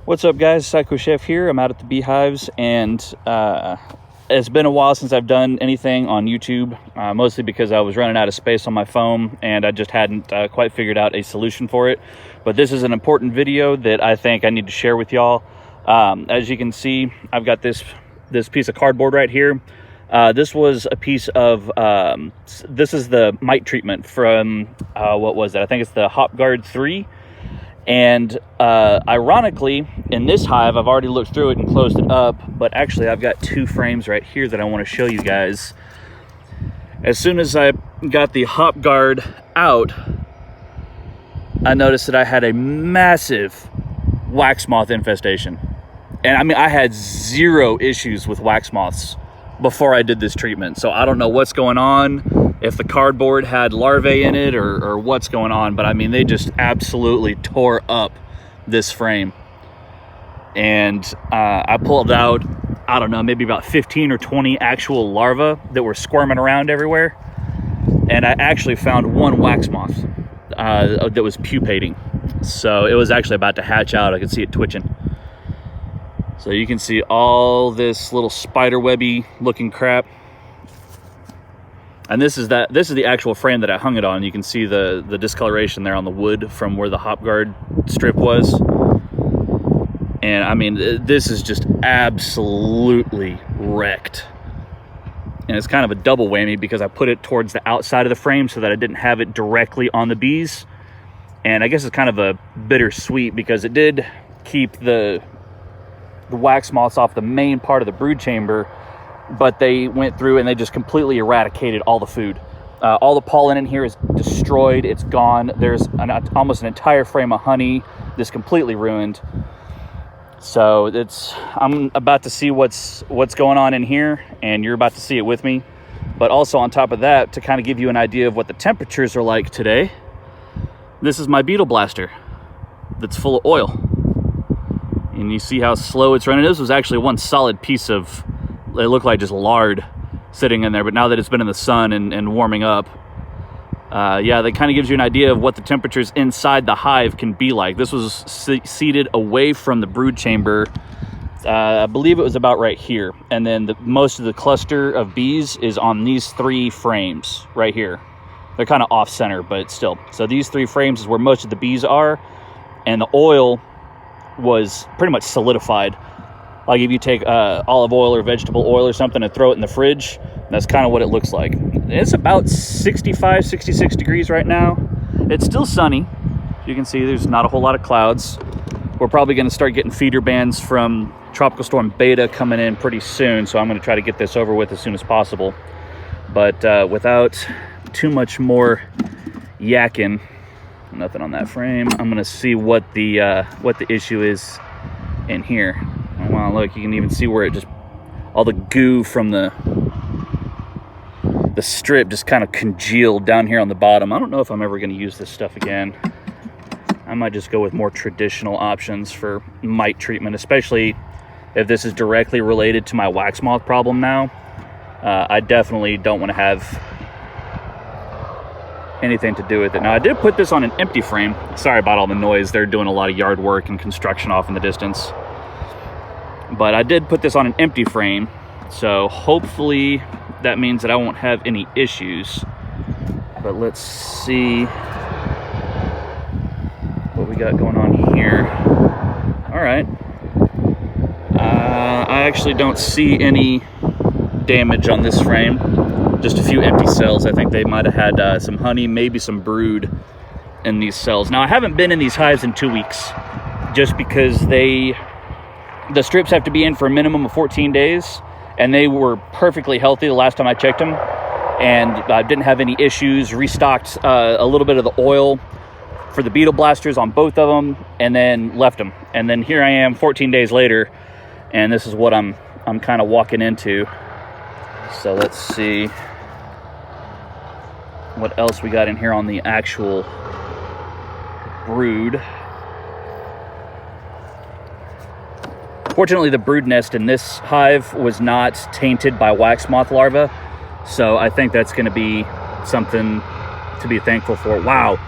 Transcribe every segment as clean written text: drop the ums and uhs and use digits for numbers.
What's up, guys? Psycho Chef here. I'm out at the beehives, and it's been a while since I've done anything on YouTube, mostly because I was running out of space on my phone and I just hadn't quite figured out a solution for it. But this is an important video that I think I need to share with y'all. As you can see, I've got this piece of cardboard right here. This was a piece of this is the mite treatment from what was it? I think it's the HopGuard 3. And ironically, in this hive, I've already looked through it and closed it up, but actually I've got two frames right here that I want to show you guys. As soon as I got the HopGuard out, I noticed that I had a massive wax moth infestation. And I mean, I had zero issues with wax moths before I did this treatment. So I don't know what's going on, if the cardboard had larvae in it or what's going on, but I mean, they just absolutely tore up this frame. And I pulled out, I don't know, maybe about 15 or 20 actual larvae that were squirming around everywhere. And I actually found one wax moth that was pupating. So it was actually about to hatch out. I could see it twitching. So you can see all this little spider webby looking crap. And this is the actual frame that I hung it on. You can see the discoloration there on the wood from where the HopGuard strip was. And I mean, this is just absolutely wrecked. And it's kind of a double whammy because I put it towards the outside of the frame so that I didn't have it directly on the bees. And I guess it's kind of a bittersweet because it did keep the wax moths off the main part of the brood chamber, but they went through and they just completely eradicated all the food. All the pollen in here is destroyed. It's gone. There's almost an entire frame of honey that's completely ruined. So I'm about to see what's going on in here, and you're about to see it with me. But also on top of that, to kind of give you an idea of what the temperatures are like today, this is my beetle blaster that's full of oil. And you see how slow it's running. This was actually one solid piece of, it looked like just lard sitting in there, but now that it's been in the sun and warming up, yeah, that kind of gives you an idea of what the temperatures inside the hive can be like. This was seated away from the brood chamber. I believe it was about right here. And then most of the cluster of bees is on these three frames right here. They're kind of off center, but still. So these three frames is where most of the bees are, and the oil was pretty much solidified. Like if you take olive oil or vegetable oil or something and throw it in the fridge, that's kind of what it looks like. It's about 65, 66 degrees right now. It's still sunny. You can see there's not a whole lot of clouds. We're probably going to start getting feeder bands from Tropical Storm Beta coming in pretty soon, so I'm going to try to get this over with as soon as possible. But without too much more yakking, nothing on that frame, I'm gonna see what the issue is in here. Oh, wow, look, you can even see where it just, all the goo from the strip just kind of congealed down here on the bottom. I don't know if I'm ever going to use this stuff again. I might just go with more traditional options for mite treatment, especially if this is directly related to my wax moth problem now. I definitely don't want to have anything to do with it. Now, I did put this on an empty frame. Sorry about all the noise. They're doing a lot of yard work and construction off in the distance. But I did put this on an empty frame, so hopefully that means that I won't have any issues. But let's see what we got going on here. All right. I actually don't see any damage on this frame. Just a few empty cells. I think they might have had some honey, maybe some brood in these cells. Now, I haven't been in these hives in 2 weeks just because the strips have to be in for a minimum of 14 days, and they were perfectly healthy the last time I checked them, and I didn't have any issues. Restocked a little bit of the oil for the beetle blasters on both of them, and then left them. And then here I am 14 days later, and this is what I'm kind of walking into. So let's see what else we got in here on the actual brood. Fortunately, the brood nest in this hive was not tainted by wax moth larvae, so I think that's going to be something to be thankful for. Wow,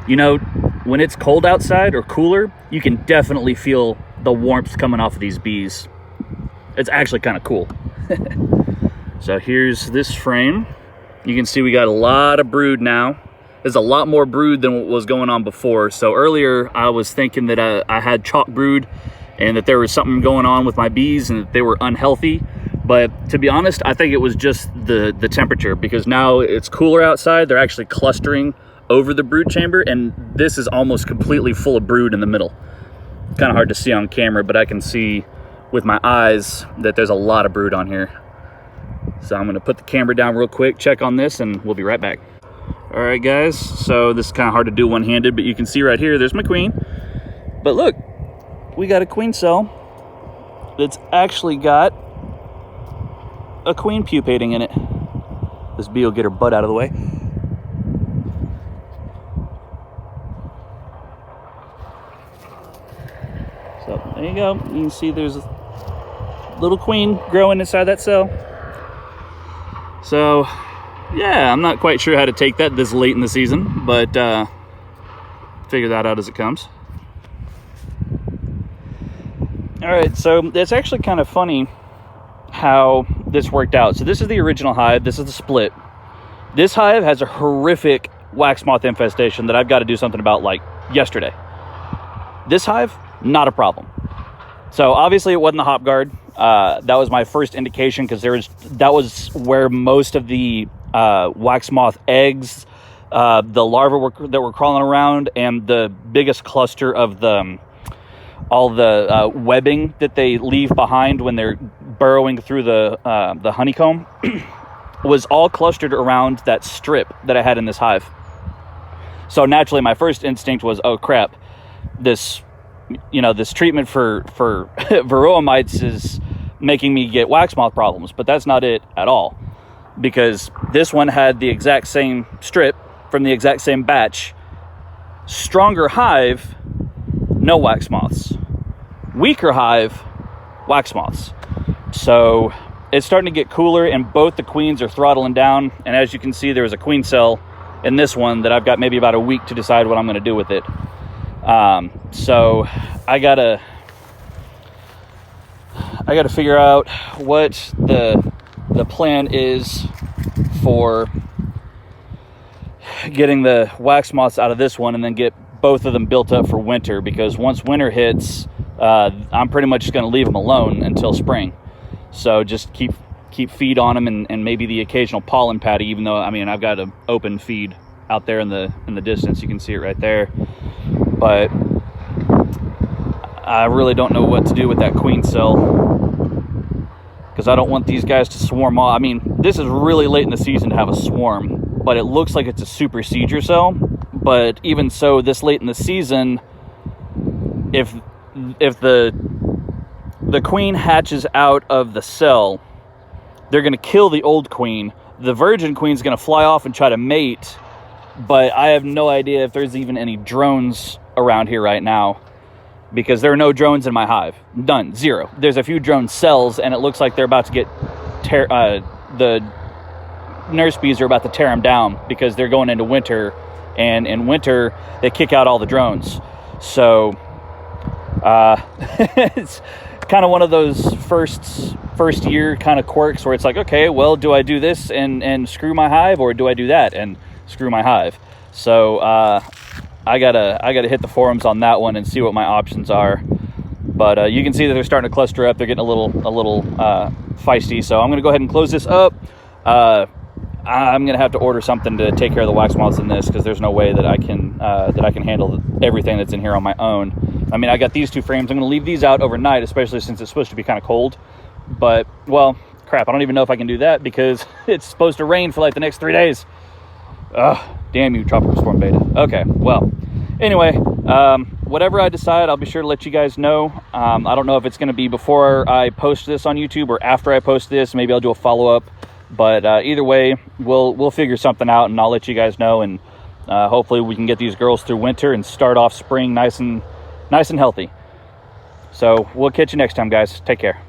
you know, when it's cold outside or cooler, you can definitely feel the warmth coming off of these bees. It's actually kind of cool. So here's this frame. You can see we got a lot of brood now. There's a lot more brood than what was going on before. So earlier I was thinking that I had chalk brood and that there was something going on with my bees and that they were unhealthy. But to be honest, I think it was just the temperature, because now it's cooler outside. They're actually clustering over the brood chamber, and this is almost completely full of brood in the middle. Kind of hard to see on camera, but I can see with my eyes that there's a lot of brood on here. So I'm gonna put the camera down real quick, check on this, and we'll be right back. All right, guys, so this is kind of hard to do one-handed, but you can see right here, there's my queen. But look, we got a queen cell that's actually got a queen pupating in it. This bee will get her butt out of the way. So there you go. You can see there's a little queen growing inside that cell. So yeah, I'm not quite sure how to take that this late in the season, but figure that out as it comes. All right, so it's actually kind of funny how this worked out. So this is the original hive. This is the split. This hive has a horrific wax moth infestation that I've got to do something about like yesterday. This hive, not a problem. So obviously it wasn't the hop guard. That was my first indication, because that was where most of the wax moth eggs, the larvae that were crawling around, and the biggest cluster of all the webbing that they leave behind when they're burrowing through the honeycomb was all clustered around that strip that I had in this hive. So naturally my first instinct was, oh crap, this treatment for varroa mites is making me get wax moth problems. But that's not it at all, because this one had the exact same strip from the exact same batch. Stronger hive, no wax moths. Weaker hive, wax moths. So it's starting to get cooler, and both the queens are throttling down. And as you can see, there was a queen cell in this one that I've got maybe about a week to decide what I'm going to do with it. So I gotta figure out what the plan is for getting the wax moths out of this one, and then get both of them built up for winter, because once winter hits, I'm pretty much just going to leave them alone until spring. So just keep feed on them, and maybe the occasional pollen patty, even though, I mean, I've got an open feed out there in the distance. You can see it right there. But I really don't know what to do with that queen cell, because I don't want these guys to swarm off. I mean, this is really late in the season to have a swarm, but it looks like it's a super seedure cell. But even so, this late in the season, if the queen hatches out of the cell, they're going to kill the old queen. The virgin queen's going to fly off and try to mate, but I have no idea if there's even any drones around here right now, because there are no drones in my hive. None. Zero. There's a few drone cells, and it looks like they're about to get the nurse bees are about to tear them down, because they're going into winter, and in winter they kick out all the drones. So it's kind of one of those first year kind of quirks where it's like, okay, well, do I do this and screw my hive, or do I do that and screw my hive? So I gotta hit the forums on that one and see what my options are. But you can see that they're starting to cluster up. They're getting a little feisty. So I'm gonna go ahead and close this up. I'm gonna have to order something to take care of the wax moths in this, because there's no way that I can handle everything that's in here on my own. I mean, I got these two frames. I'm gonna leave these out overnight, especially since it's supposed to be kind of cold. But, well, crap, I don't even know if I can do that, because it's supposed to rain for like the next 3 days. Ugh, damn you, Tropical Storm Beta. Okay, well, anyway, whatever I decide, I'll be sure to let you guys know. I don't know if it's going to be before I post this on YouTube or after I post this. Maybe I'll do a follow-up. But either way, we'll figure something out, and I'll let you guys know. And hopefully we can get these girls through winter and start off spring nice and healthy. So we'll catch you next time, guys. Take care.